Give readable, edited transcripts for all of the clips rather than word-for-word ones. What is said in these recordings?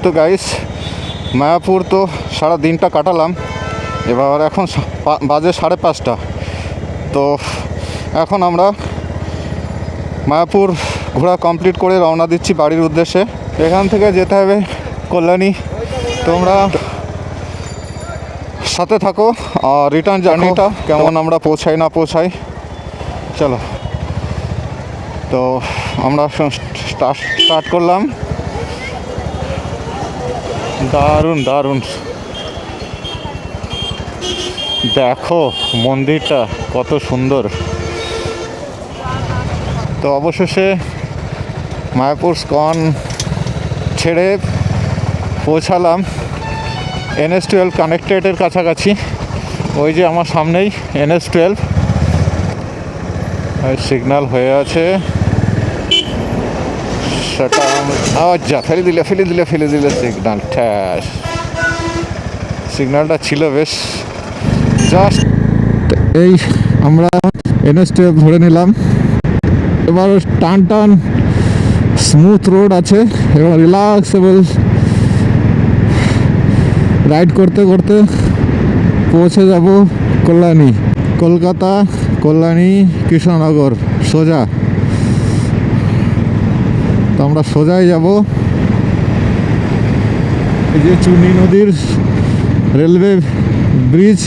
তো গাইস, মায়াপুর তো সারা দিনটা কাটালাম। এবার এখন বাজে 5:30। তো এখন আমরা মায়াপুর ঘোরা কমপ্লিট করে রওনা দিচ্ছি বাড়ির উদ্দেশ্যে। এখান থেকে যেতে হবে কল্যাণী। তোমরা সাথে থাকো আর রিটার্ন জার্নিটা কেমন আমরা পৌঁছাই না পৌঁছাই। চলো, তো আমরা স্টার্ট করলাম। দারুণ দারুণ, দেখো মন্দিরটা কত সুন্দর। তো অবশেষে মায়াপুর স্কন ছেড়ে পৌঁছালাম NH12 কানেক্টেডের কাছাকাছি। ওই যে আমার সামনেই NH12 সিগন্যাল হয়ে আছে। সেটা আচ্ছা ফেলে দিলে সিগন্যাল ঠ্যাস। সিগন্যালটা ছিল বেশ জাস্ট। এই আমরা NH12 ধরে নিলাম। এবার টান স্মুথ রোড আছে এবং রিল্যাক্সেবল রাইড করতে করতে পৌঁছে যাব কল্যাণী। কলকাতা, কল্যাণী, কৃষ্ণনগর সোজা। তো আমরা সোজাই যাব। এই যে চুনি নদীর রেলওয়ে ব্রিজ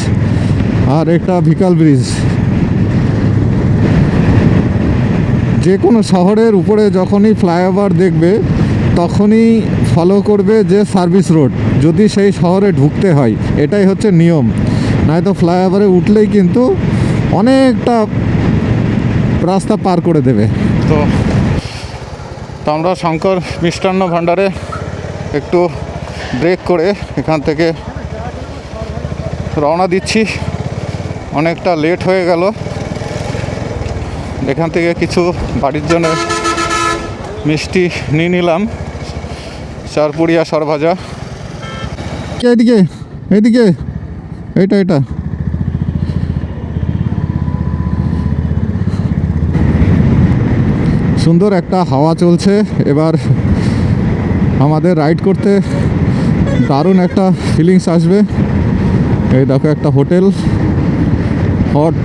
আর একটা ভিকাল ব্রিজ। যে কোনো শহরের উপরে যখনই ফ্লাইওভার দেখবে তখনই ফলো করবে যে সার্ভিস রোড, যদি সেই শহরে ঢুকতে হয়। এটাই হচ্ছে নিয়ম, নয়তো ফ্লাইওভারে উঠলেই কিন্তু অনেকটা রাস্তা পার করে দেবে। তো আমরা শঙ্কর মিষ্টান্ন ভাণ্ডারে একটু ব্রেক করে এখান থেকে রওনা দিচ্ছি। অনেকটা লেট হয়ে গেল। এখান থেকে কিছু বাড়ির জন্য মিষ্টি নিয়ে নিলাম, চারপুরিয়া সরভাজা। এইদিকে এইদিকে এটা সুন্দর একটা হাওয়া চলছে। এবার আমাদের রাইড করতে দারুণ একটা ফিলিংস আসবে। এই দেখো একটা হোটেল, হট।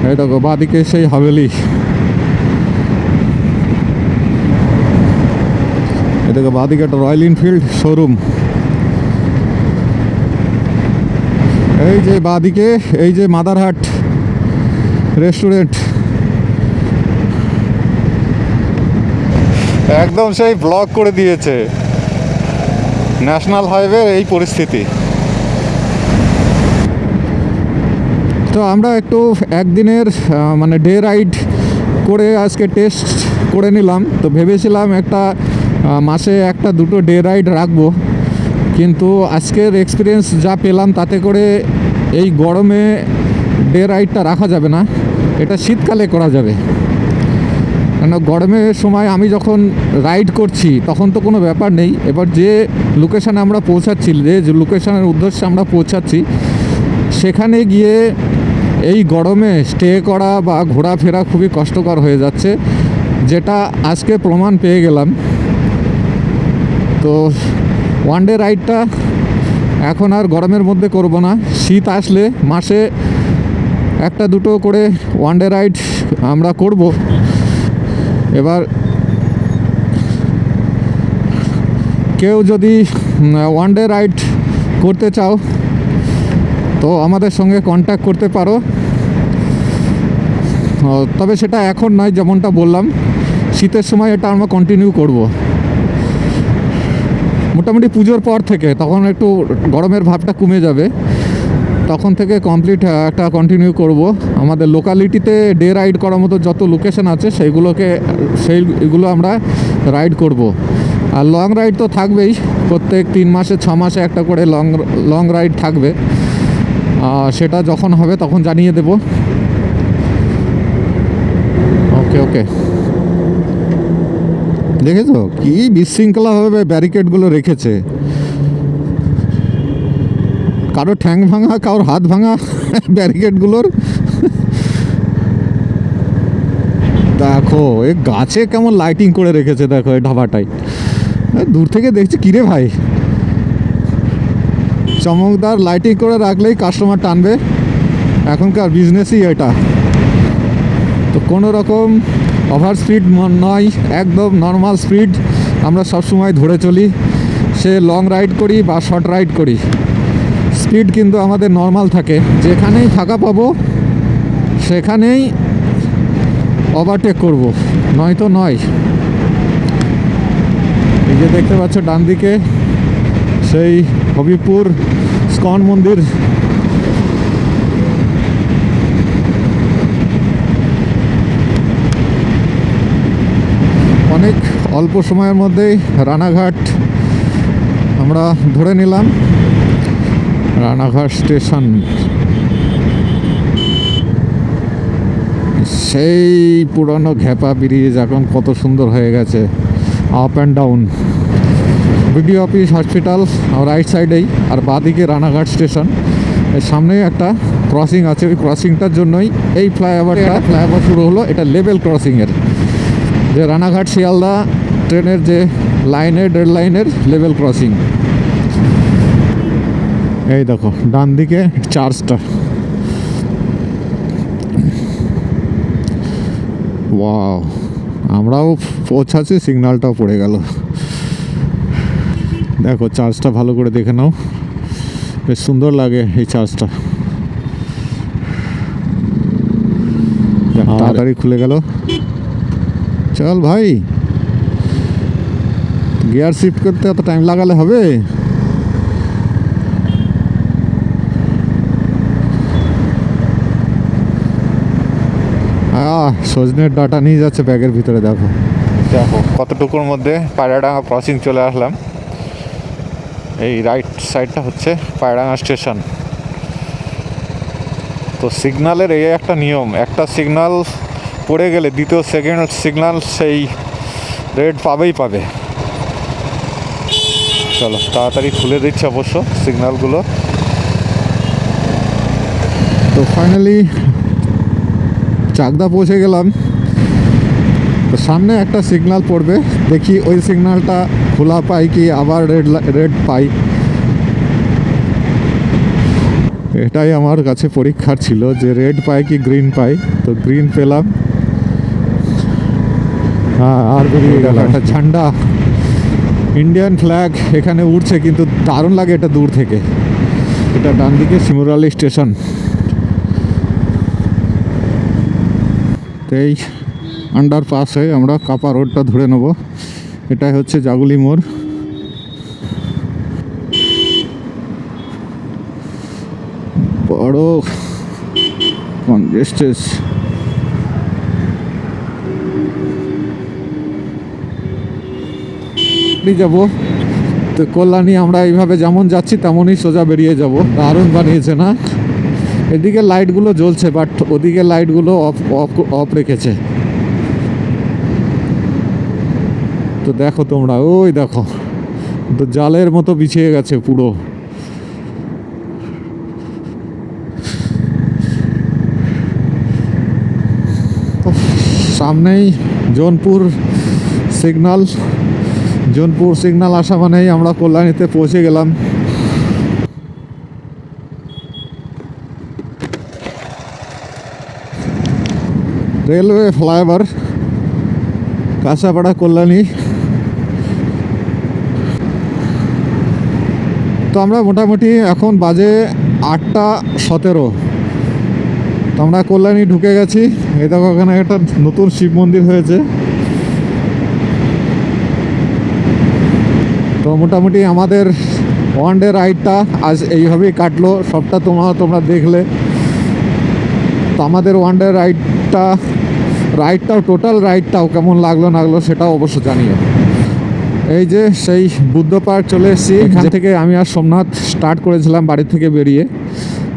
এই দেখো বাঁদিকে সেই হাভেলি। এই দেখো বাঁদিকে একটা রয়্যাল এনফিল্ড শোরুম। এই যে বাঁদিকে এই যে মাদারহাট রেস্টুরেন্ট। একদম সেই ব্লক করে দিয়েছে ন্যাশনাল হাইওয়ে এই পরিস্থিতি। তো আমরা একটু একদিনের মানে ডে রাইড করে আজকে টেস্ট করে নিলাম। তো ভেবেছিলাম একটা মাসে 1-2 ডে রাইড রাখবো, কিন্তু আজকের এক্সপিরিয়েন্স যা পেলাম তাতে করে এই গরমে ডে রাইডটা রাখা যাবে না, এটা শীতকালে করা যাবে। কেন গরমের সময় আমি যখন রাইড করছি তখন তো কোনো ব্যাপার নেই। এবার যে লোকেশানে আমরা পৌঁছাচ্ছি, যে লোকেশানের উদ্দেশ্যে আমরা পৌঁছাচ্ছি, সেখানে গিয়ে এই গরমে স্টে করা বা ঘোরাফেরা খুবই কষ্টকর হয়ে যাচ্ছে, যেটা আজকে প্রমাণ পেয়ে গেলাম। তো ওয়ান ডে রাইডটা এখন আর গরমের মধ্যে করব না। শীত আসলে মাসে 1-2 করে ওয়ান ডে রাইড আমরা করব। এবার কেউ যদি ওয়ান ডে রাইড করতে চাও তো আমাদের সঙ্গে কন্ট্যাক্ট করতে পারো। তবে সেটা এখন নয়, যেমনটা বললাম শীতের সময় এটা আমরা কন্টিনিউ করব। মোটামুটি পুজোর পর থেকে, তখন একটু গরমের ভাবটা কমে যাবে, তখন থেকে কমপ্লিট একটা কন্টিনিউ করব। আমাদের লোকালিটিতে ডে রাইড করার মতো যত লোকেশন আছে সেইগুলো আমরা রাইড করব। আর লং রাইড তো থাকবেই, প্রত্যেক 3 মাসে 6 মাসে একটা করে লং রাইড থাকবে। সেটা যখন হবে তখন জানিয়ে দেব। ওকে দেখেছো কি বিশৃঙ্খলাভাবে ব্যারিকেডগুলো রেখেছে। কারো ঠ্যাং ভাঙা, কারোর হাত ভাঙা ব্যারিকেডগুলোর। দেখো এই গাছে কেমন লাইটিং করে রেখেছে, দেখো এই ধাবাটাই দূর থেকে দেখছি কিরে ভাই, চমকদার লাইটিং করে রাখলেই কাস্টমার টানবে, এখনকার বিজনেসই এটা। তো কোনো রকম ওভার স্পিড নয়, একদম নর্মাল স্পিড আমরা সবসময় ধরে চলি, সে লং রাইড করি বা শর্ট রাইড করি, স্পিড কিন্তু আমাদের নর্মাল থাকে। যেখানেই ফাঁকা পাবো সেখানেই ওভারটেক করব, নয়তো নয়। এই যে দেখতে পাচ্ছ ডান দিকে সেই হবিপুর ইস্কন মন্দির, অনেক অল্প সময়ের মধ্যেই রানাঘাট আমরা ধরে নিলাম, রানাঘাট স্টেশন। সেই পুরনো ঘ্যাপা ব্রিজ এখন কত সুন্দর হয়ে গেছে, up and down. BDO office, hospital right সাইডেই, আর বাঁদিকে রানাঘাট স্টেশন। এর সামনেই একটা ক্রসিং আছে, ওই ক্রসিংটার জন্যই এই ফ্লাইওভার শুরু হলো। এটা লেভেল ক্রসিংয়ের, যে রানাঘাট শিয়ালদা ট্রেনের যে লাইনের রেল লাইনের লেভেল ক্রসিং। এই দেখো ডান দিকে চার্চটা, ওয়াও, আমরাও পৌঁছাচ্ছি, সিগন্যালটাও পড়ে গেল। দেখো চার্চটা ভালো করে দেখে নাও, বেশ সুন্দর লাগে এই চার্চটা। তাড়াতাড়ি খুলে গেল। চল ভাই, গিয়ার শিফট করতে এত টাইম লাগালে হবে? সজনের ডাটা নিয়ে যাচ্ছে ব্যাগের ভিতরে। দেখো দেখো কতটুকুর মধ্যে পায়রাডাঙ্গা ক্রসিং চলে আসলাম। এই রাইট সাইডটা হচ্ছে পায়রাডাঙ্গা স্টেশন। তো সিগন্যালের এই একটা নিয়ম, একটা সিগন্যাল পড়ে গেলে দ্বিতীয় সেকেন্ড সিগন্যাল সেই রেড পাবে। চলো তাড়াতাড়ি খুলে দিচ্ছে অবশ্য সিগন্যালগুলো। তো ফাইনালি চাকদা পৌঁছে গেলাম। তো সামনে একটা সিগন্যাল পড়বে, দেখি ওই সিগন্যালটা খোলা পাই কি আবার রেড পাই। এটাই আমার কাছে পরীক্ষার ছিল যে রেড পাই কি গ্রিন পাই। তো গ্রিন পেলাম, হ্যাঁ, আর বেরিয়ে গেল একটা ঝান্ডা, ইন্ডিয়ান ফ্ল্যাগ এখানে উঠছে, কিন্তু দারুণ লাগে এটা দূর থেকে। এটা ডান দিকে শিমুরালি স্টেশন। এই আন্ডারপাস হয়ে আমরা কাপা রোডটা ধরে নেব। এটাই হচ্ছে জাগুলি মোড়। বড় কনজেস্টেড যাব। তো কল্যাণী আমরা এইভাবে যেমন যাচ্ছি তেমনই সোজা বেরিয়ে যাব। দারুণ বানিয়েছে না? এদিকে লাইটগুলো জ্বলছে, বাট ওদিকে লাইটগুলো অফ রেখেছে। তো দেখো তোমরা, ওই দেখো, তো জালের মতো বিছিয়ে গেছে পুরো। সামনেই জোনপুর সিগন্যাল আসা মানেই আমরা কল্যাণীতে পৌঁছে গেলাম। Railway flyover Kanchapara Kalyani. তো আমরা মোটামুটি এখন বাজে 8:17। তো আমরা কল্যাণী ঢুকে গেছি। এই দেখো ওখানে একটা নতুন শিব মন্দির হয়েছে। তো মোটামুটি আমাদের ওয়ান ডে রাইডটা আজ এইভাবেই কাটলো। সবটা তোমরা দেখলে। তো আমাদের ওয়ান ডে রাইডটাও টোটাল রাইডটাও কেমন লাগলো না লাগলো সেটাও অবশ্য জানিও। এই যে সেই বুদ্ধ পার্ক চলে এসেছি। এখান থেকে আমি আর সোমনাথ স্টার্ট করেছিলাম বাড়ি থেকে বেরিয়ে।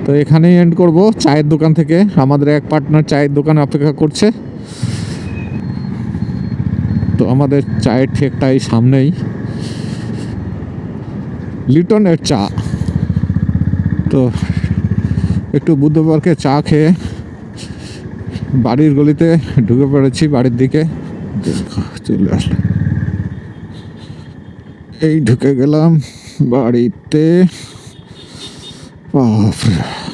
তো এখানেই এন্ড করব। চায়ের দোকান থেকে আমাদের এক পার্টনার চায়ের দোকানে অপেক্ষা করছে। তো আমাদের চায়ের ঠেকটাই সামনেই, লিটনের চা। তো একটু বুদ্ধ পার্কে চা খেয়ে বাড়ির গলিতে ঢুকে পড়েছি, বাড়ির দিকে চলে আসলাম, এই ঢুকে গেলাম বাড়িতে। বাপরে।